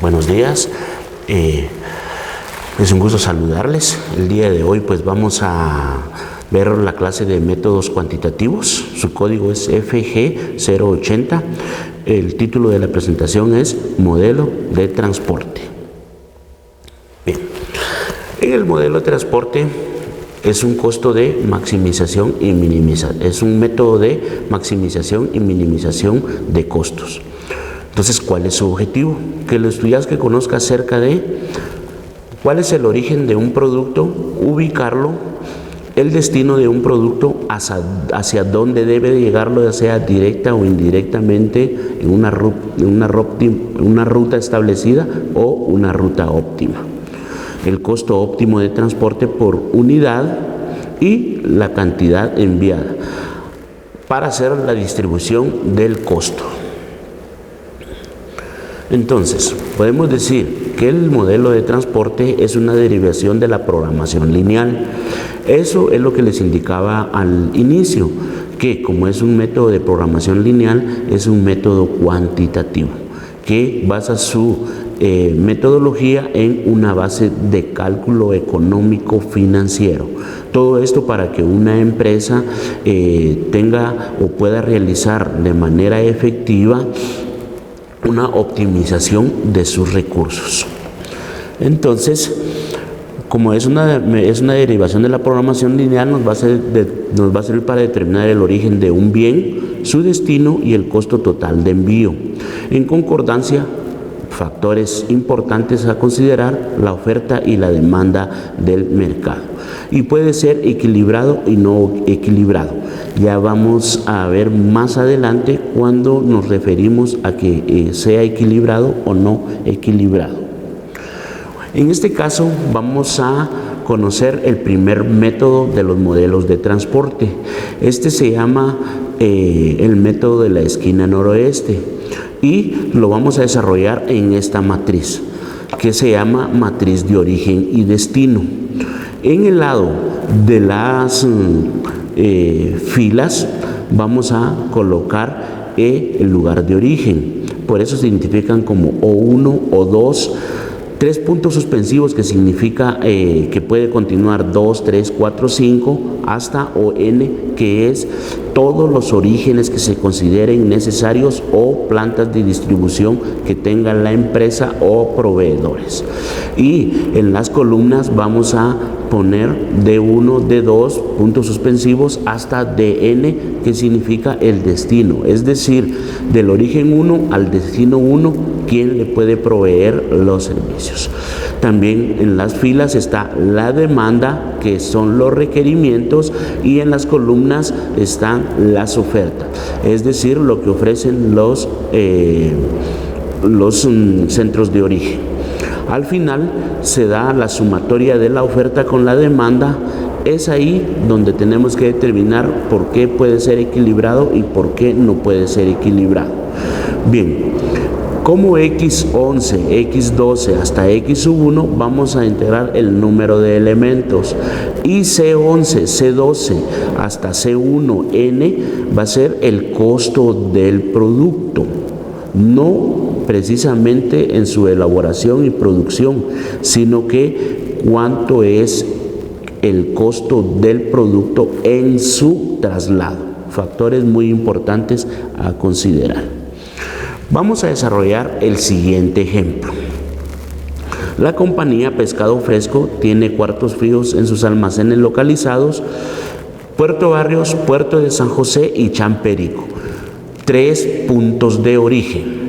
Buenos días, es un gusto saludarles. El día de hoy pues vamos a ver la clase de métodos cuantitativos. Su código es FG080. El título de la presentación es Modelo de transporte. Bien, en el modelo de transporte es un costo de maximización y minimización, es un método de maximización y minimización de costos. Entonces, ¿cuál es su objetivo? Que el estudiante conozca acerca de cuál es el origen de un producto, ubicarlo, el destino de un producto, hacia dónde debe llegarlo, ya sea directa o indirectamente, en una ruta establecida o una ruta óptima. El costo óptimo de transporte por unidad y la cantidad enviada para hacer la distribución del costo. Entonces, podemos decir que el modelo de transporte es una derivación de la programación lineal. Eso es lo que les indicaba al inicio, que como es un método de programación lineal, es un método cuantitativo, que basa su metodología en una base de cálculo económico financiero. Todo esto para que una empresa tenga o pueda realizar de manera efectiva una optimización de sus recursos. Entonces, como es una derivación de la programación lineal, nos va a servir para determinar el origen de un bien, su destino y el costo total de envío. En concordancia, factores importantes a considerar: la oferta y la demanda del mercado. Y puede ser equilibrado y no equilibrado. Ya vamos a ver más adelante cuando nos referimos a que sea equilibrado o no equilibrado. En este caso vamos a conocer el primer método de los modelos de transporte. Este se llama el método de la esquina noroeste y lo vamos a desarrollar en esta matriz, que se llama matriz de origen y destino. En el lado de las filas vamos a colocar el lugar de origen. Por eso se identifican como O1, O2, 3 puntos suspensivos, que significa que puede continuar 2, 3, 4, 5 hasta ON, que es todos los orígenes que se consideren necesarios o plantas de distribución que tenga la empresa o proveedores. Y en las columnas vamos a poner D1, D2, puntos suspensivos, hasta DN, que significa el destino, es decir, del origen 1 al destino 1, quién le puede proveer los servicios. También en las filas está la demanda, que son los requerimientos, y en las columnas están las ofertas, es decir, lo que ofrecen los centros de origen. Al final se da la sumatoria de la oferta con la demanda. Es ahí donde tenemos que determinar por qué puede ser equilibrado y por qué no puede ser equilibrado. Bien, como X11, X12 hasta X1 vamos a integrar el número de elementos, y C11, C12 hasta C1N va a ser el costo del producto, no precisamente en su elaboración y producción, sino que cuánto es el costo del producto en su traslado. Factores muy importantes a considerar. Vamos a desarrollar el siguiente ejemplo. La compañía Pescado Fresco tiene cuartos fríos en sus almacenes localizados Puerto Barrios, Puerto de San José y Champerico, 3 puntos de origen.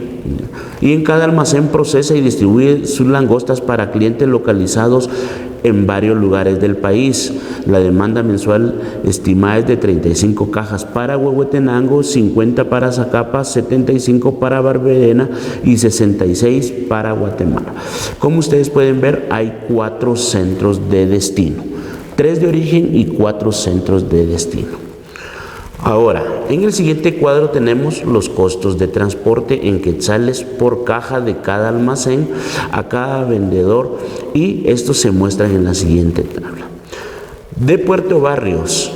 Y en cada almacén procesa y distribuye sus langostas para clientes localizados en varios lugares del país. La demanda mensual estimada es de 35 cajas para Huehuetenango, 50 para Zacapa, 75 para Barberena y 66 para Guatemala. Como ustedes pueden ver, hay 4 centros de destino, 3 de origen y 4 centros de destino. Ahora, en el siguiente cuadro tenemos los costos de transporte en quetzales por caja de cada almacén a cada vendedor, y estos se muestran en la siguiente tabla. De Puerto Barrios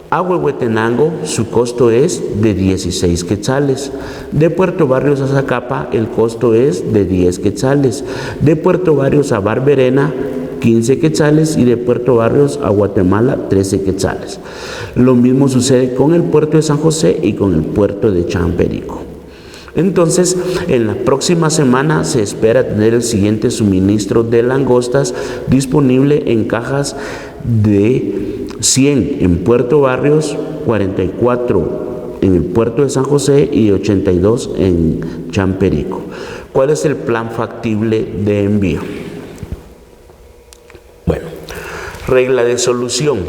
A Huehuetenango su costo es de 16 quetzales. De Puerto Barrios a Zacapa el costo es de 10 quetzales. De Puerto Barrios a Barberena 15 quetzales y de Puerto Barrios a Guatemala 13 quetzales. Lo mismo sucede con el puerto de San José y con el puerto de Champerico. Entonces, en la próxima semana se espera tener el siguiente suministro de langostas disponible en cajas de 100 en Puerto Barrios, 44 en el puerto de San José y 82 en Champerico. ¿Cuál es el plan factible de envío? Bueno, regla de solución.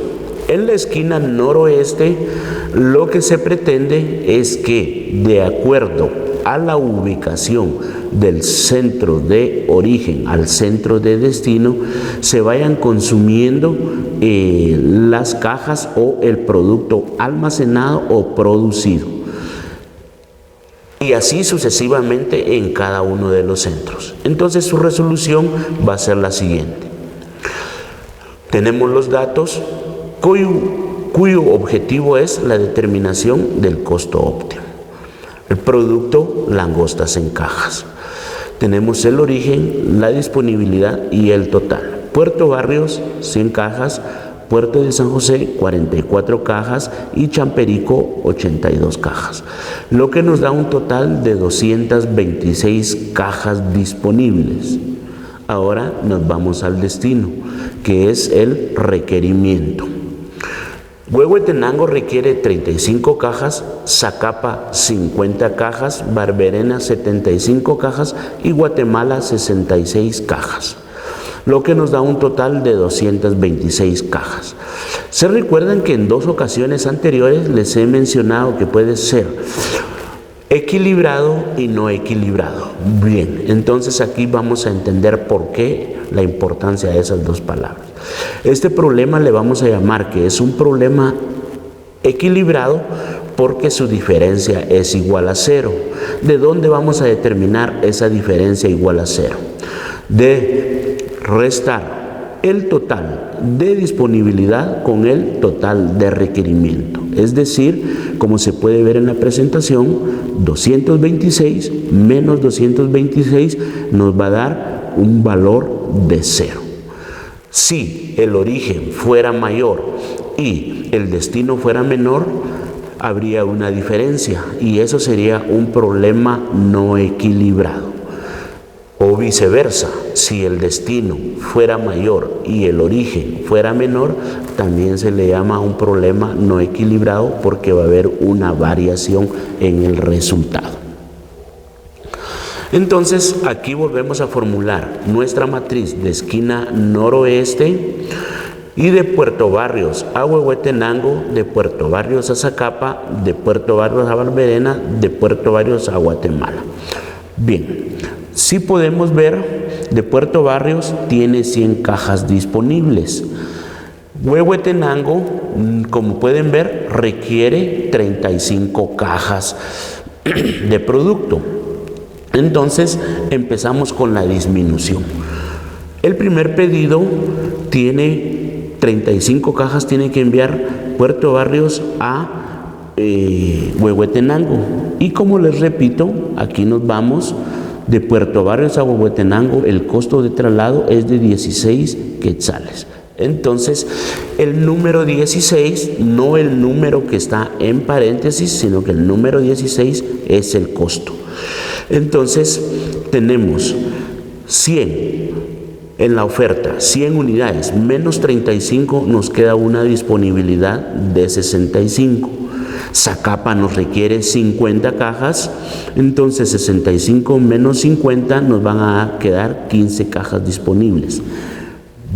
En la esquina noroeste, lo que se pretende es que, de acuerdo a la ubicación del centro de origen al centro de destino, se vayan consumiendo las cajas o el producto almacenado o producido. Y así sucesivamente en cada uno de los centros. Entonces su resolución va a ser la siguiente. Tenemos los datos cuyo objetivo es la determinación del costo óptimo. El producto, langostas en cajas. Tenemos el origen, la disponibilidad y el total. Puerto Barrios, 100 cajas. Puerto de San José, 44 cajas. Y Champerico, 82 cajas. Lo que nos da un total de 226 cajas disponibles. Ahora nos vamos al destino, que es el requerimiento. Huehuetenango requiere 35 cajas, Zacapa 50 cajas, Barberena 75 cajas y Guatemala 66 cajas, lo que nos da un total de 226 cajas. Se recuerdan que en 2 ocasiones anteriores les he mencionado que puede ser equilibrado y no equilibrado. Bien, entonces aquí vamos a entender por qué la importancia de esas 2 palabras. Este problema le vamos a llamar que es un problema equilibrado porque su diferencia es igual a 0. ¿De dónde vamos a determinar esa diferencia igual a 0? De restar el total de disponibilidad con el total de requerimiento. Es decir, como se puede ver en la presentación, 226 menos 226 nos va a dar un valor de 0. Si el origen fuera mayor y el destino fuera menor, habría una diferencia y eso sería un problema no equilibrado. O viceversa, si el destino fuera mayor y el origen fuera menor, también se le llama un problema no equilibrado porque va a haber una variación en el resultado. Entonces, aquí volvemos a formular nuestra matriz de esquina noroeste y de Puerto Barrios a Huehuetenango, de Puerto Barrios a Zacapa, de Puerto Barrios a Barberena, de Puerto Barrios a Guatemala. Bien, si podemos ver, de Puerto Barrios tiene 100 cajas disponibles. Huehuetenango, como pueden ver, requiere 35 cajas de producto. Entonces empezamos con la disminución. El primer pedido tiene 35 cajas, tiene que enviar Puerto Barrios a Huehuetenango. Y como les repito, aquí nos vamos de Puerto Barrios a Huehuetenango, el costo de traslado es de 16 quetzales. Entonces, el número 16, no el número que está en paréntesis, sino que el número 16 es el costo. Entonces, tenemos 100 en la oferta, 100 unidades, menos 35, nos queda una disponibilidad de 65. Zacapa nos requiere 50 cajas, entonces 65 menos 50 nos van a quedar 15 cajas disponibles.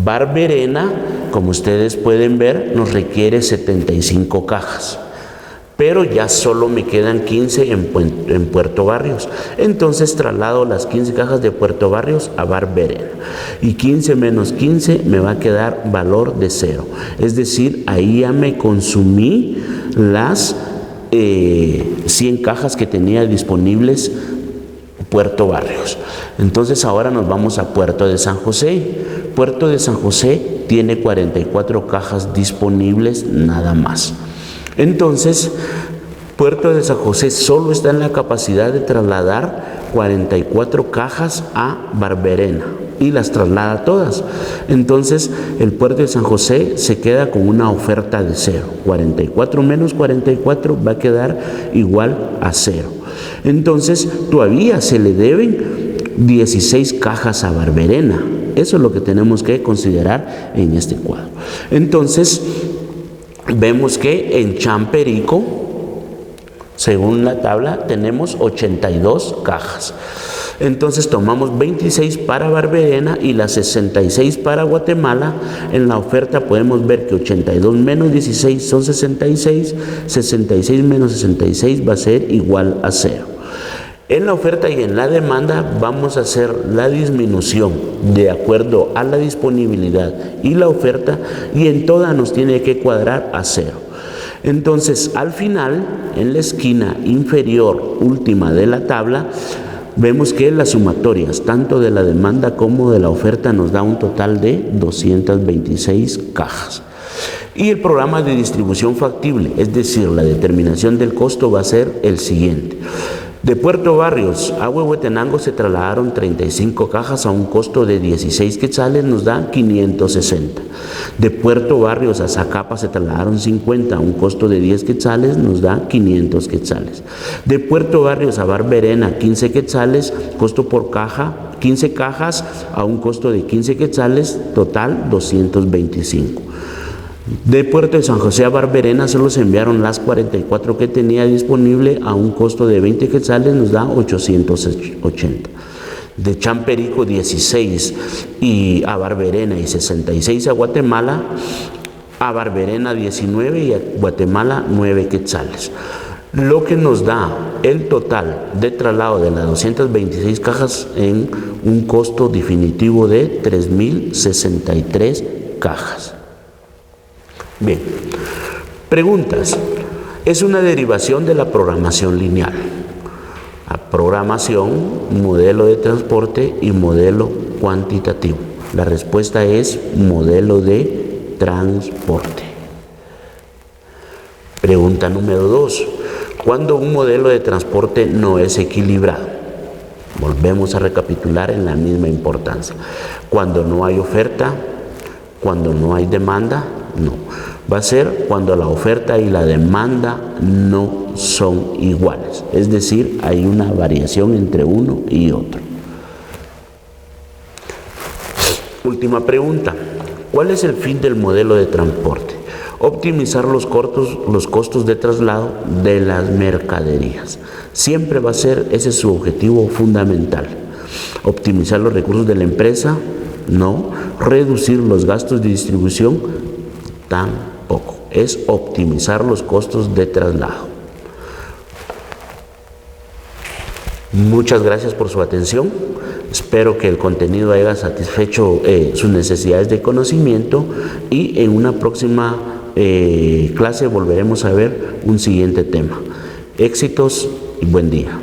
Barberena, como ustedes pueden ver, nos requiere 75 cajas. Pero ya solo me quedan 15 en Puerto Barrios. Entonces traslado las 15 cajas de Puerto Barrios a Barberena. Y 15 menos 15 me va a quedar valor de 0. Es decir, ahí ya me consumí las 100 cajas que tenía disponibles Puerto Barrios. Entonces ahora nos vamos a Puerto de San José. Puerto de San José tiene 44 cajas disponibles nada más. Entonces, Puerto de San José solo está en la capacidad de trasladar 44 cajas a Barberena y las traslada todas. Entonces, el Puerto de San José se queda con una oferta de 0. 44 menos 44 va a quedar igual a 0. Entonces, todavía se le deben 16 cajas a Barberena. Eso es lo que tenemos que considerar en este cuadro. Entonces, vemos que en Champerico, según la tabla, tenemos 82 cajas. Entonces tomamos 26 para Barberena y las 66 para Guatemala. En la oferta podemos ver que 82 menos 16 son 66, 66 menos 66 va a ser igual a 0. En la oferta y en la demanda vamos a hacer la disminución de acuerdo a la disponibilidad y la oferta, y en toda nos tiene que cuadrar a 0. Entonces, al final, en la esquina inferior última de la tabla, vemos que las sumatorias, tanto de la demanda como de la oferta, nos da un total de 226 cajas. Y el programa de distribución factible, es decir, la determinación del costo, va a ser el siguiente. De Puerto Barrios a Huehuetenango se trasladaron 35 cajas a un costo de 16 quetzales, nos da 560. De Puerto Barrios a Zacapa se trasladaron 50 a un costo de 10 quetzales, nos da 500 quetzales. De Puerto Barrios a Barberena, 15 quetzales, costo por caja, 15 cajas a un costo de 15 quetzales, total 225. De Puerto de San José a Barberena solo se enviaron las 44 que tenía disponible a un costo de 20 quetzales, nos da 880. De Champerico 16 y a Barberena y 66 a Guatemala, a Barberena 19 y a Guatemala 9 quetzales. Lo que nos da el total de traslado de las 226 cajas en un costo definitivo de 3.063 cajas. Bien, preguntas. Es una derivación de la programación lineal. A programación, modelo de transporte y modelo cuantitativo. La respuesta es modelo de transporte. Pregunta número 2. ¿Cuándo un modelo de transporte no es equilibrado? Volvemos a recapitular en la misma importancia. Cuando no hay oferta, cuando no hay demanda, no. Va a ser cuando la oferta y la demanda no son iguales. Es decir, hay una variación entre uno y otro. Última pregunta. ¿Cuál es el fin del modelo de transporte? Optimizar los costos de traslado de las mercaderías. Siempre va a ser ese su objetivo fundamental. Optimizar los recursos de la empresa, no. Reducir los gastos de distribución, tampoco. Es optimizar los costos de traslado. Muchas gracias por su atención. Espero que el contenido haya satisfecho sus necesidades de conocimiento, y en una próxima clase volveremos a ver un siguiente tema. Éxitos y buen día.